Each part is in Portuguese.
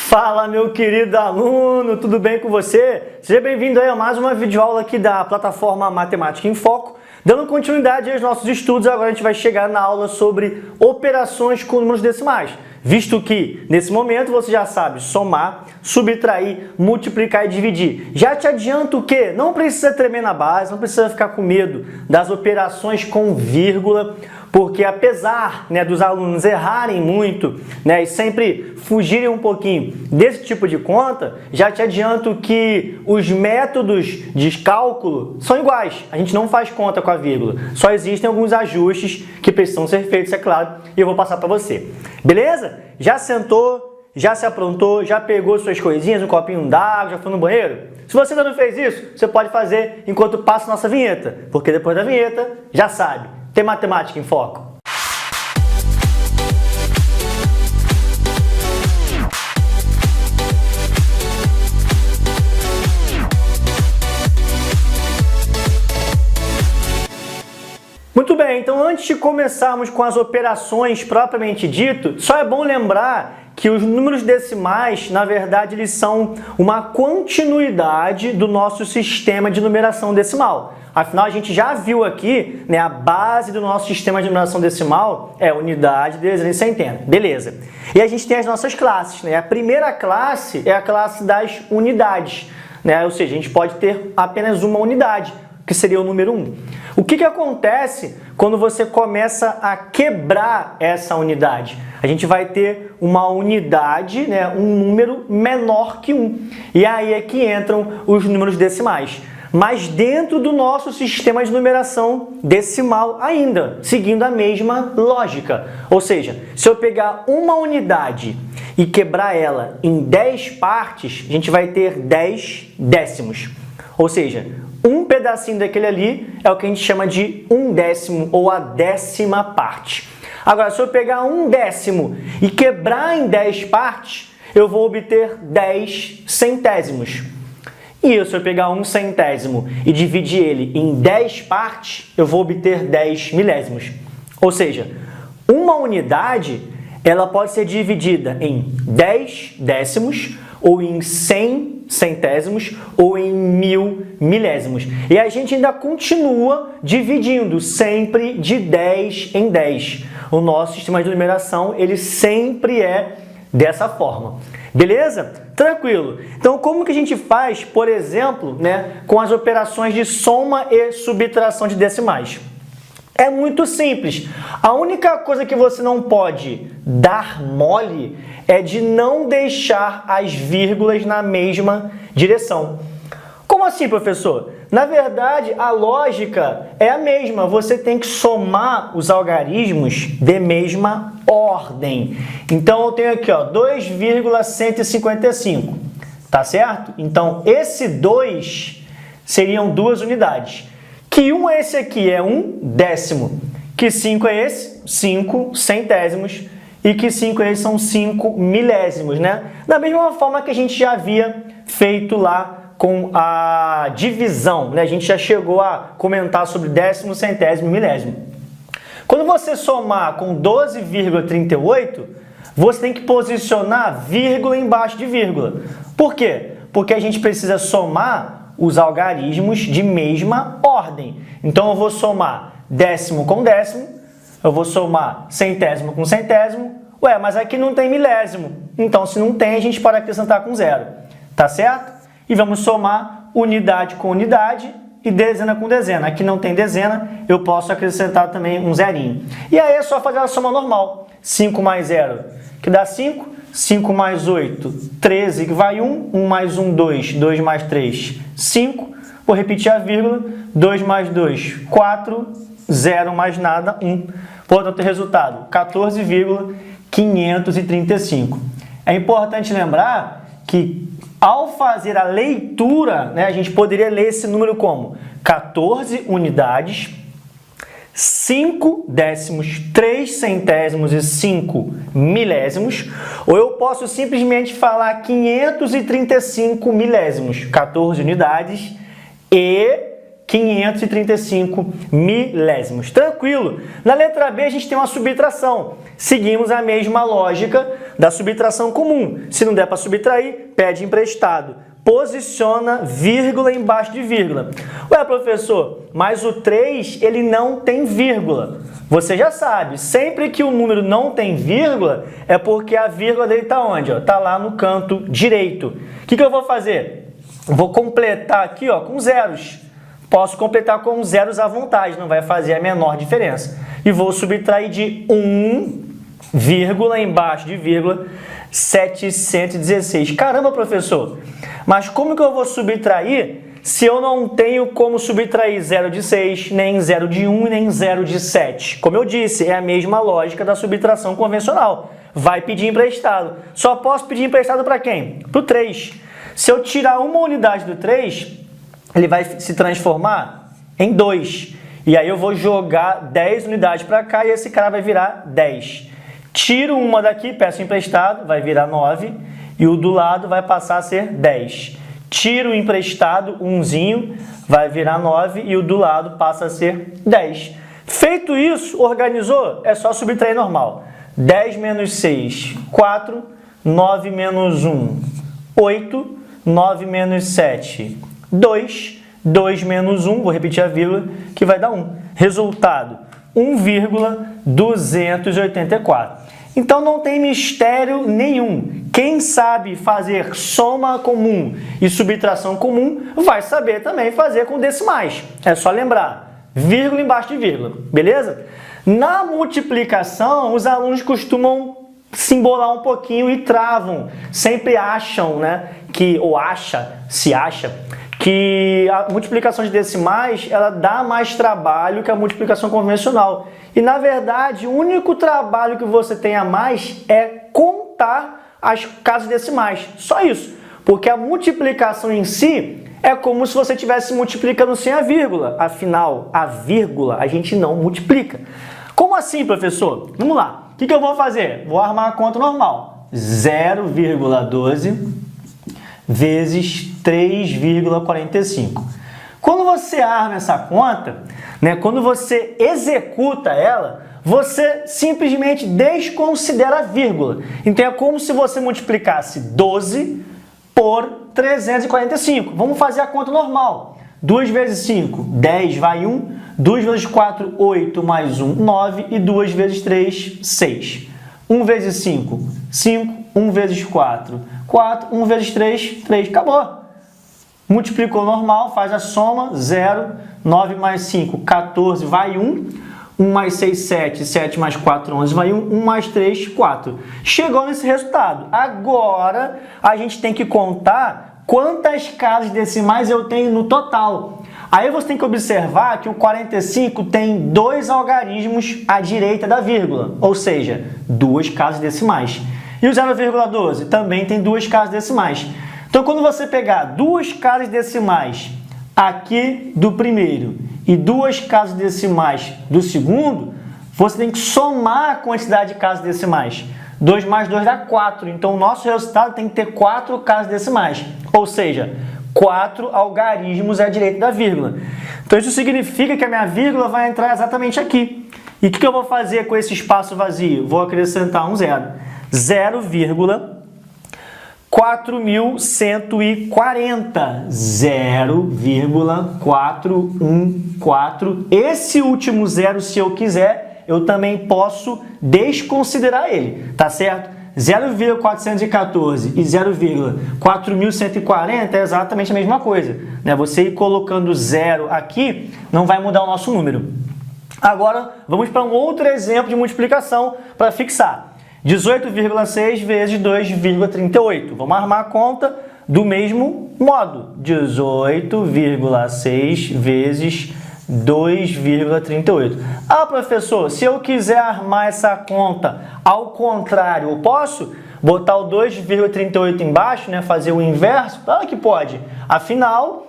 Fala, meu querido aluno, tudo bem com você? Seja bem-vindo aí a mais uma videoaula aqui da plataforma Matemática em Foco. Dando continuidade aos nossos estudos, agora a gente vai chegar na aula sobre operações com números decimais. Visto que, nesse momento, você já sabe somar, subtrair, multiplicar e dividir. Já te adianto que não precisa tremer na base, não precisa ficar com medo das operações com vírgula, porque apesar dos alunos errarem muito e sempre fugirem um pouquinho desse tipo de conta, já te adianto que os métodos de cálculo são iguais. A gente não faz conta com a vírgula. Só existem alguns ajustes que precisam ser feitos, é claro, e eu vou passar para você. Beleza? Já sentou? Já se aprontou? Já pegou suas coisinhas, um copinho d'água, já foi no banheiro? Se você ainda não fez isso, você pode fazer enquanto passa a nossa vinheta, porque depois da vinheta, já sabe, tem matemática em foco. Muito bem, então antes de começarmos com as operações propriamente dito, só é bom lembrar que os números decimais, na verdade, eles são uma continuidade do nosso sistema de numeração decimal. Afinal, a gente já viu aqui, a base do nosso sistema de numeração decimal é unidade, dezena e centena. Beleza. E a gente tem as nossas classes. A primeira classe é a classe das unidades. Ou seja, a gente pode ter apenas uma unidade, que seria o número 1. O que acontece quando você começa a quebrar essa unidade? A gente vai ter uma unidade, um número menor que 1. E aí é que entram os números decimais. Mas dentro do nosso sistema de numeração decimal ainda, seguindo a mesma lógica. Ou seja, se eu pegar uma unidade e quebrar ela em 10 partes, a gente vai ter 10 décimos. Ou seja, um pedacinho daquele ali é o que a gente chama de 1/10 ou a 10ª parte. Agora, se eu pegar 1/10 e quebrar em 10 partes, eu vou obter 10 centésimos. E se eu pegar 1 centésimo e dividir ele em 10 partes, eu vou obter 10 milésimos. Ou seja, uma unidade ela pode ser dividida em 10 décimos, ou em 100 centésimos, ou em 1000 milésimos. E a gente ainda continua dividindo sempre de 10 em 10. O nosso sistema de numeração, ele sempre é dessa forma. Beleza? Tranquilo. Então, como que a gente faz, por exemplo, com as operações de soma e subtração de decimais? É muito simples. A única coisa que você não pode dar mole é de não deixar as vírgulas na mesma direção. Como assim, professor? Na verdade, a lógica é a mesma. Você tem que somar os algarismos de mesma ordem. Então, eu tenho aqui 2,155. Tá certo? Então, esse 2 seriam 2 unidades. Que 1 é esse aqui? É 1/10. Que 5 é esse? 5 centésimos. E que 5 é esse? São 5 milésimos, Da mesma forma que a gente já havia feito lá com a divisão, A gente já chegou a comentar sobre décimo, centésimo e milésimo. Quando você somar com 12,38, você tem que posicionar vírgula embaixo de vírgula. Por quê? Porque a gente precisa somar os algarismos de mesma ordem. Então, eu vou somar décimo com décimo, eu vou somar centésimo com centésimo. Ué, mas aqui não tem milésimo. Então, se não tem, a gente pode acrescentar com 0. Tá certo? E vamos somar unidade com unidade e dezena com dezena. Aqui não tem dezena, eu posso acrescentar também um zerinho. E aí é só fazer a soma normal. 5 mais 0, que dá 5. 5 mais 8, 13, que vai 1. 1 mais 1, 2. 2 mais 3, 5. Vou repetir a vírgula. 2 mais 2, 4. 0 mais nada, 1. Portanto, o resultado, 14,535. É importante lembrar que, ao fazer a leitura, a gente poderia ler esse número como 14 unidades, 5 décimos, 3 centésimos e 5 milésimos, ou eu posso simplesmente falar 535 milésimos, 14 unidades e 535 milésimos. Tranquilo? Na letra B a gente tem uma subtração. Seguimos a mesma lógica, da subtração comum. Se não der para subtrair, pede emprestado. Posiciona vírgula embaixo de vírgula. Ué, professor, mas o 3 ele não tem vírgula. Você já sabe, sempre que o número não tem vírgula, é porque a vírgula dele está onde? Está lá no canto direito. O que eu vou fazer? Vou completar aqui com zeros. Posso completar com zeros à vontade, não vai fazer a menor diferença. E vou subtrair de 1, vírgula embaixo de vírgula, 716. Caramba, professor, mas como que eu vou subtrair se eu não tenho como subtrair 0 de 6, nem 0 de 1 e nem 0 de 7? Como eu disse, é a mesma lógica da subtração convencional. Vai pedir emprestado. Só posso pedir emprestado para quem? Para o 3. Se eu tirar uma unidade do 3, ele vai se transformar em 2. E aí eu vou jogar 10 unidades para cá e esse cara vai virar 10. Tiro uma daqui, peço emprestado, vai virar 9. E o do lado vai passar a ser 10. Tiro o emprestado, umzinho, vai virar 9 e o do lado passa a ser 10. Feito isso, organizou? É só subtrair normal. 10 menos 6, 4. 9 menos 1, 8. 9 menos 7, 2. 2 menos 1, vou repetir a vírgula, que vai dar 1. Resultado, 1,284. Então não tem mistério nenhum. Quem sabe fazer soma comum e subtração comum vai saber também fazer com decimais. É só lembrar, vírgula embaixo de vírgula, beleza? Na multiplicação, os alunos costumam se embolar um pouquinho e travam. Sempre acham, se acha, que a multiplicação de decimais ela dá mais trabalho que a multiplicação convencional. E, na verdade, o único trabalho que você tem a mais é contar as casas decimais. Só isso. Porque a multiplicação em si é como se você estivesse multiplicando sem a vírgula. Afinal, a vírgula a gente não multiplica. Como assim, professor? Vamos lá. O que eu vou fazer? Vou armar a conta normal. 0,12 vezes 3,45. Quando você arma essa conta, quando você executa ela, você simplesmente desconsidera a vírgula. Então é como se você multiplicasse 12 por 345. Vamos fazer a conta normal. 2 vezes 5, 10 vai 1. 2 vezes 4, 8 mais 1, 9. E 2 vezes 3, 6. 1 vezes 5, 5. 1 vezes 4, 4. 1 vezes 3, 3. Acabou. Multiplicou normal, faz a soma, 0. 9 mais 5, 14, vai 1. 1 mais 6, 7. 7 mais 4, 11, vai 1. 1 mais 3, 4. Chegou nesse resultado. Agora, a gente tem que contar quantas casas decimais eu tenho no total. Aí você tem que observar que o 45 tem 2 algarismos à direita da vírgula, ou seja, 2 casas decimais. E o 0,12 também tem 2 casas decimais. Então, quando você pegar 2 casas decimais aqui do primeiro e 2 casas decimais do segundo, você tem que somar a quantidade de casas decimais. 2 mais 2 dá 4. Então, o nosso resultado tem que ter 4 casas decimais. Ou seja, 4 algarismos à direita da vírgula. Então, isso significa que a minha vírgula vai entrar exatamente aqui. E o que eu vou fazer com esse espaço vazio? Vou acrescentar um zero. 0,4140. 0,414. Esse último zero, se eu quiser, eu também posso desconsiderar ele, tá certo? 0,414 e 0,4140 é exatamente a mesma coisa, Você ir colocando zero aqui não vai mudar o nosso número. Agora, vamos para um outro exemplo de multiplicação para fixar. 18,6 vezes 2,38. Vamos armar a conta do mesmo modo. 18,6 vezes 2,38. Ah, professor, se eu quiser armar essa conta ao contrário, eu posso botar o 2,38 embaixo, fazer o inverso? Claro que pode. Afinal,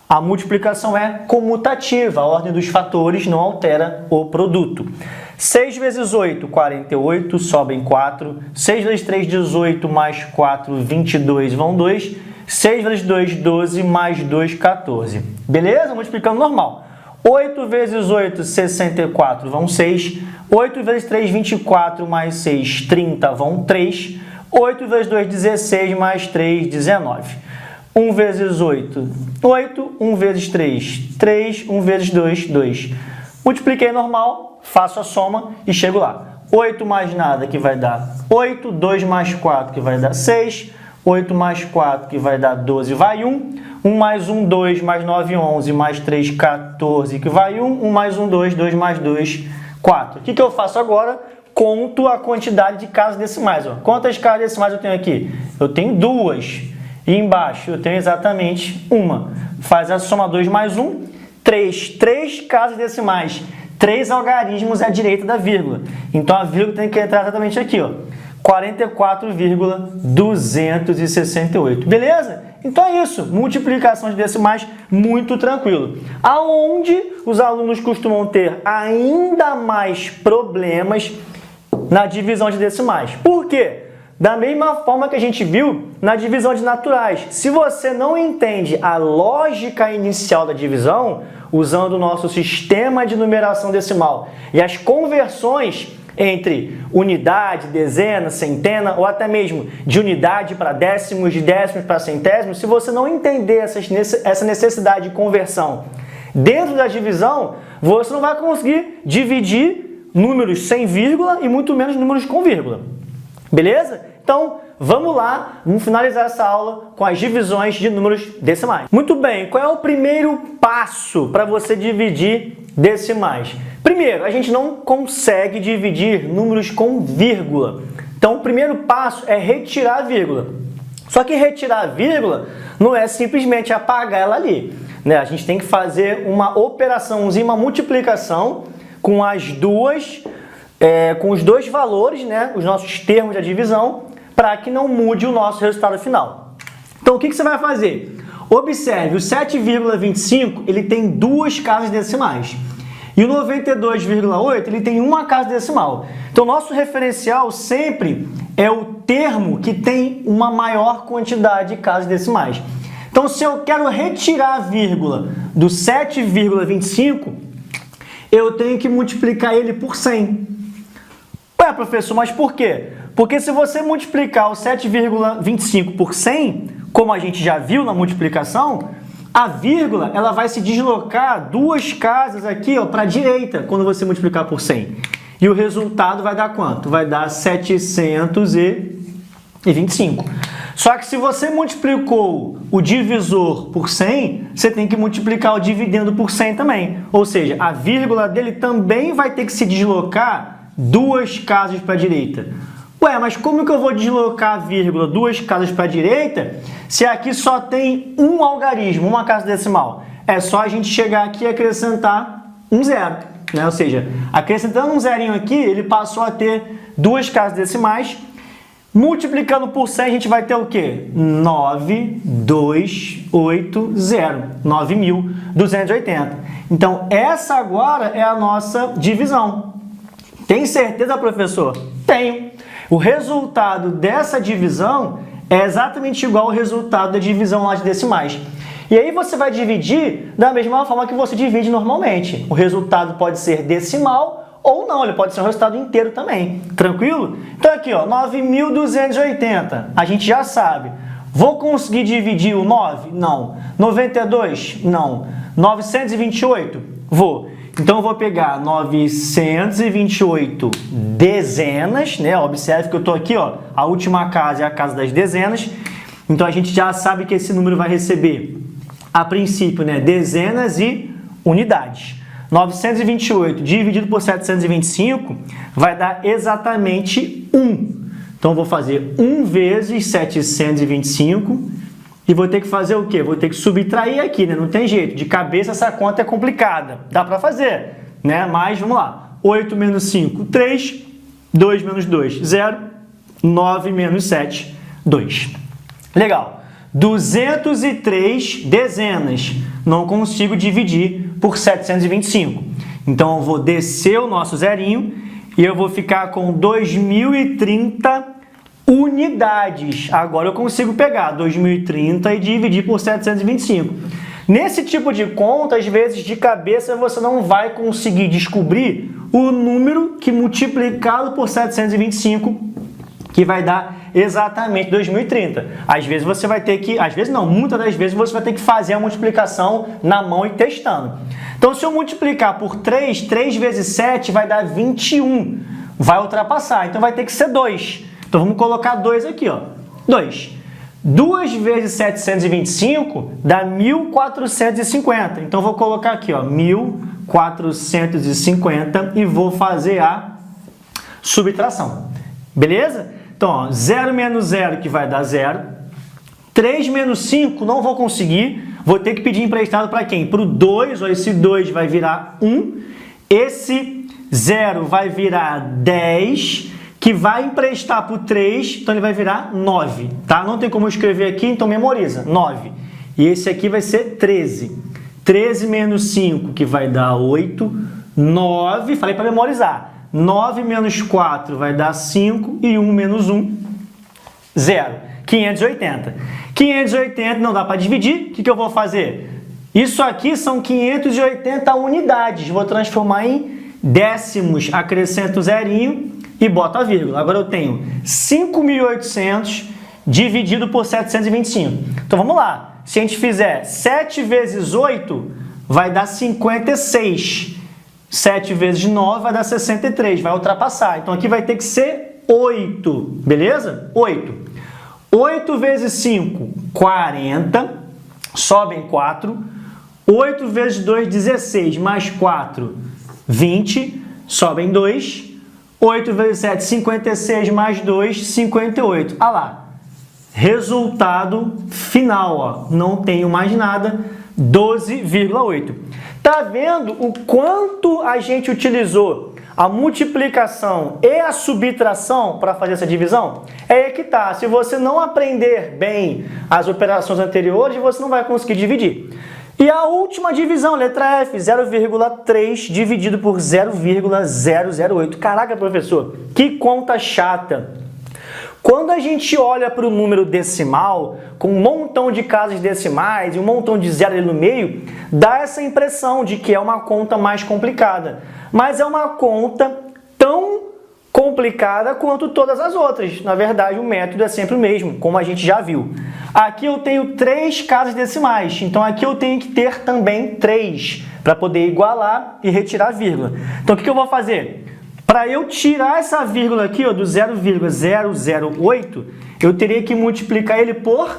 a multiplicação é comutativa. A ordem dos fatores não altera o produto. 6 vezes 8, 48, sobem 4. 6 vezes 3, 18, mais 4, 22, vão 2. 6 vezes 2, 12, mais 2, 14. Beleza? Multiplicando normal. 8 vezes 8, 64, vão 6. 8 vezes 3, 24, mais 6, 30, vão 3. 8 vezes 2, 16, mais 3, 19. 1 vezes 8, 8. 1 vezes 3, 3. 1 vezes 2, 2. Multipliquei normal, faço a soma e chego lá. 8 mais nada, que vai dar 8. 2 mais 4, que vai dar 6. 8 mais 4, que vai dar 12, vai 1. 1 mais 1, 2, mais 9, 11, mais 3, 14, que vai 1. 1 mais 1, 2, 2 mais 2, 4. O que eu faço agora? Conto a quantidade de casas decimais. Ó. Quantas casas decimais eu tenho aqui? Eu tenho 2. E embaixo eu tenho exatamente uma. Faz a soma 2 mais 1, 3. 3 casas decimais. 3 algarismos à direita da vírgula. Então a vírgula tem que entrar exatamente aqui, ó. 44,268. Beleza? Então é isso. Multiplicação de decimais muito tranquilo. Aonde os alunos costumam ter ainda mais problemas na divisão de decimais. Por quê? Da mesma forma que a gente viu na divisão de naturais. Se você não entende a lógica inicial da divisão, usando o nosso sistema de numeração decimal e as conversões entre unidade, dezena, centena, ou até mesmo de unidade para décimos, de décimos para centésimos, se você não entender essa necessidade de conversão dentro da divisão, você não vai conseguir dividir números sem vírgula e muito menos números com vírgula. Beleza? Então, vamos lá, vamos finalizar essa aula com as divisões de números decimais. Muito bem, qual é o primeiro passo para você dividir decimais? Primeiro, a gente não consegue dividir números com vírgula. Então, o primeiro passo é retirar a vírgula. Só que retirar a vírgula não é simplesmente apagar ela ali, né? A gente tem que fazer uma operaçãozinha, uma multiplicação com com os dois valores, né? Os nossos termos da divisão, para que não mude o nosso resultado final. Então, o que você vai fazer? Observe, o 7,25 ele tem duas casas decimais. E o 92,8 ele tem uma casa decimal. Então, nosso referencial sempre é o termo que tem uma maior quantidade de casas decimais. Então, se eu quero retirar a vírgula do 7,25, eu tenho que multiplicar ele por 100. Ué, professor, mas por quê? Porque se você multiplicar o 7,25 por 100, como a gente já viu na multiplicação, a vírgula ela vai se deslocar duas casas aqui para a direita quando você multiplicar por 100. E o resultado vai dar quanto? Vai dar 725. Só que se você multiplicou o divisor por 100, você tem que multiplicar o dividendo por 100 também. Ou seja, a vírgula dele também vai ter que se deslocar duas casas para a direita. Ué, mas como que eu vou deslocar a vírgula duas casas para a direita se aqui só tem um algarismo, uma casa decimal? É só a gente chegar aqui e acrescentar um zero, né? Ou seja, acrescentando um zerinho aqui, ele passou a ter duas casas decimais. Multiplicando por 100, a gente vai ter o quê? 9,280. 9.280. Então, essa agora é a nossa divisão. Tem certeza, professor? Tenho. O resultado dessa divisão é exatamente igual ao resultado da divisão lá de decimais. E aí você vai dividir da mesma forma que você divide normalmente. O resultado pode ser decimal ou não, ele pode ser um resultado inteiro também. Tranquilo? Então aqui, ó, 9.280. A gente já sabe. Vou conseguir dividir o 9? Não. 92? Não. 928? Vou. Então, eu vou pegar 928 dezenas, né? Observe que eu estou aqui, ó, a última casa é a casa das dezenas. Então, a gente já sabe que esse número vai receber, a princípio, né, dezenas e unidades. 928 dividido por 725 vai dar exatamente 1. Então, eu vou fazer 1 vezes 725 e vou ter que fazer o quê? Vou ter que subtrair aqui, né? Não tem jeito. De cabeça essa conta é complicada. Dá para fazer, né? Mas vamos lá. 8 menos 5, 3. 2 menos 2, 0. 9 menos 7, 2. Legal. 203 dezenas. Não consigo dividir por 725. Então, eu vou descer o nosso zerinho e eu vou ficar com 2030 unidades. Agora eu consigo pegar 2030 e dividir por 725. Nesse tipo de conta, às vezes de cabeça você não vai conseguir descobrir o número que multiplicado por 725 que vai dar exatamente 2030. Às vezes você vai ter que, às vezes não, muitas das vezes você vai ter que fazer a multiplicação na mão e testando. Então, se eu multiplicar por 3, 3 vezes 7 vai dar 21. Vai ultrapassar, então vai ter que ser 2. Então, vamos colocar 2 aqui, ó. 2. 2 vezes 725 dá 1450. Então, vou colocar aqui, ó, 1450 e vou fazer a subtração. Beleza? Então, ó, 0 menos 0 que vai dar 0. 3 menos 5 não vou conseguir. Vou ter que pedir emprestado para quem? Para o 2, ó, esse 2 vai virar 1. Esse 0 vai virar 10, que vai emprestar para o 3, então ele vai virar 9, tá? Não tem como eu escrever aqui, então memoriza, 9. E esse aqui vai ser 13. 13 menos 5, que vai dar 8. 9, falei para memorizar. 9 menos 4 vai dar 5 e 1 menos 1, 0. 580. 580 não dá para dividir, o que eu vou fazer? Isso aqui são 580 unidades, vou transformar em décimos, acrescento zerinho e boto a vírgula. Agora eu tenho 5.800 dividido por 725. Então vamos lá, se a gente fizer 7 vezes 8, vai dar 56. 7 vezes 9 vai dar 63, vai ultrapassar. Então aqui vai ter que ser 8, beleza? 8. 8 vezes 5, 40, sobem 4. 8 vezes 2, 16, mais 4, 20, sobem 2. 8 vezes 7, 56, mais 2, 58. Ah lá, resultado final, ó, não tenho mais nada, 12,8. Tá vendo o quanto a gente utilizou a multiplicação e a subtração para fazer essa divisão? É aí que tá. Se você não aprender bem as operações anteriores, você não vai conseguir dividir. E a última divisão, letra F, 0,3 dividido por 0,008. Caraca, professor, que conta chata! Quando a gente olha para o número decimal, com um montão de casas decimais e um montão de zero ali no meio, dá essa impressão de que é uma conta mais complicada. Mas é uma conta tão complicada quanto todas as outras. Na verdade, o método é sempre o mesmo, como a gente já viu. Aqui eu tenho 3 casas decimais, então aqui eu tenho que ter também 3, para poder igualar e retirar a vírgula. Então o que eu vou fazer? Para eu tirar essa vírgula aqui, ó, do 0,008, eu teria que multiplicar ele por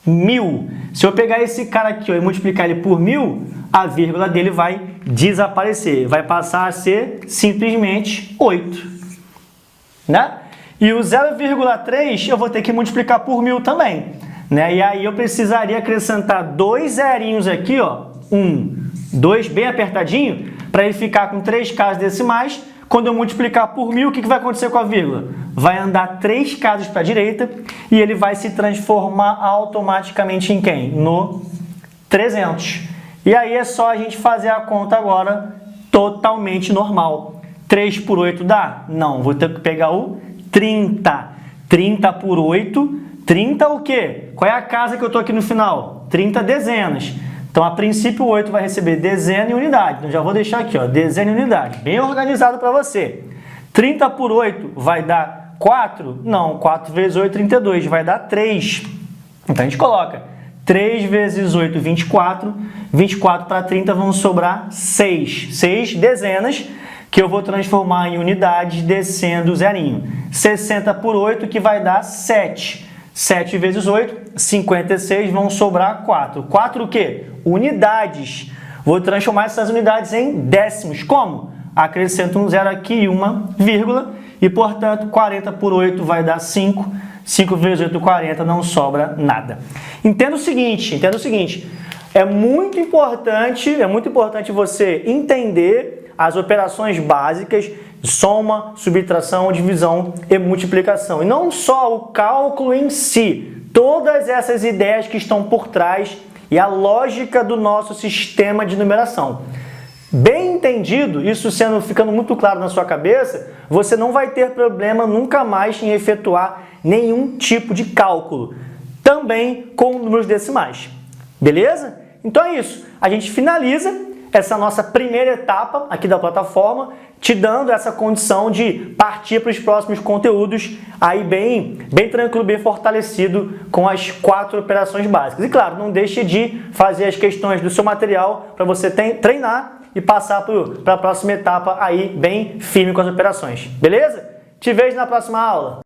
1000. Se eu pegar esse cara aqui, ó, e multiplicar ele por 1000, a vírgula dele vai desaparecer. Vai passar a ser simplesmente 8. Né? E o 0,3 eu vou ter que multiplicar por 1000 também. Né? E aí eu precisaria acrescentar 2 zerinhos aqui, ó, 1, 2 bem apertadinho, para ele ficar com 3 casas decimais. Quando eu multiplicar por 1000, o que vai acontecer com a vírgula? Vai andar 3 casas para a direita e ele vai se transformar automaticamente em quem? No 300. E aí é só a gente fazer a conta agora totalmente normal. 3 por 8 dá? Não, vou ter que pegar o 30. 30 por 8, 30 o quê? Qual é a casa que eu estou aqui no final? 30 dezenas. Então, a princípio, o 8 vai receber dezena e unidade. Então, já vou deixar aqui, ó, dezena e unidade. Bem organizado para você. 30 por 8 vai dar 4? Não, 4 vezes 8, 32. Vai dar 3. Então, a gente coloca 3 vezes 8, 24. 24 para 30 vão sobrar 6. 6 dezenas que eu vou transformar em unidades descendo o zerinho. 60 por 8 que vai dar 7. 7 vezes 8, 56, vão sobrar 4. 4 o quê? Unidades. Vou transformar essas unidades em décimos. Como? Acrescento um zero aqui e uma vírgula. E, portanto, 40 por 8 vai dar 5. 5 vezes 8, 40, não sobra nada. Entenda o seguinte, é muito importante você entender as operações básicas, soma, subtração, divisão e multiplicação. E não só o cálculo em si, todas essas ideias que estão por trás e a lógica do nosso sistema de numeração. Bem entendido, isso ficando muito claro na sua cabeça, você não vai ter problema nunca mais em efetuar nenhum tipo de cálculo, também com números decimais. Beleza? Então é isso. A gente finaliza essa nossa primeira etapa aqui da plataforma, te dando essa condição de partir para os próximos conteúdos aí bem tranquilo, bem fortalecido com as 4 operações básicas. E claro, não deixe de fazer as questões do seu material para você treinar e passar para a próxima etapa aí bem firme com as operações. Beleza? Te vejo na próxima aula!